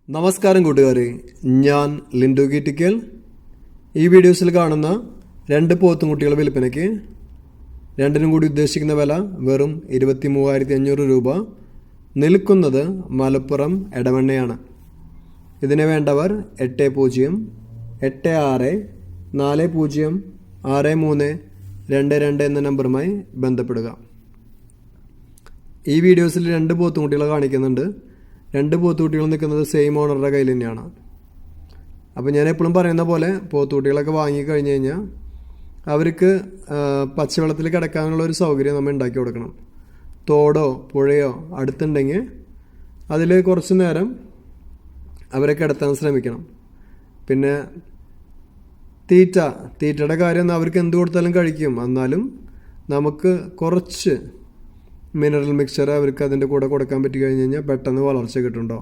നമസ്കാരം കൂട്ടുകാരെ, ഞാൻ ലിൻഡു കീറ്റിക്കൽ. ഈ വീഡിയോസിൽ കാണുന്ന രണ്ട് പോത്തുംകുട്ടികൾ വിൽപ്പനയ്ക്ക്. രണ്ടിനും കൂടി ഉദ്ദേശിക്കുന്ന വില വെറും 23,500 രൂപ. നിൽക്കുന്നത് മലപ്പുറം എടവണ്ണയാണ്. ഇതിനെ വേണ്ടവർ 8086406322 എന്ന നമ്പറുമായി ബന്ധപ്പെടുക. ഈ വീഡിയോസിൽ രണ്ട് പോത്തുംകുട്ടികളെ കാണിക്കുന്നുണ്ട്. രണ്ട് പോത്തുകുട്ടികൾ നിൽക്കുന്നത് സെയിം ഓണറുടെ കയ്യിൽ തന്നെയാണ്. അപ്പോൾ ഞാൻ എപ്പോഴും പറയുന്ന പോലെ പോത്തുകുട്ടികളൊക്കെ വാങ്ങിക്കഴിഞ്ഞ് കഴിഞ്ഞാൽ അവർക്ക് പച്ചവെള്ളത്തിൽ കിടക്കാനുള്ള ഒരു സൗകര്യം നമ്മൾ ഉണ്ടാക്കി കൊടുക്കണം. തോടോ പുഴയോ അടുത്തുണ്ടെങ്കിൽ അതിൽ കുറച്ച് നേരം അവരെ കിടത്താൻ ശ്രമിക്കണം. പിന്നെ തീറ്റയുടെ കാര്യം അവർക്ക് എന്ത് കൊടുത്താലും കഴിക്കും. എന്നാലും നമുക്ക് കുറച്ച് മിനറൽ മിക്സ്ചർ അവർക്ക് അതിൻ്റെ കൂടെ കൊടുക്കാൻ പറ്റി കഴിഞ്ഞ് കഴിഞ്ഞാൽ പെട്ടെന്ന് വളർച്ച കിട്ടുന്നുണ്ടോ.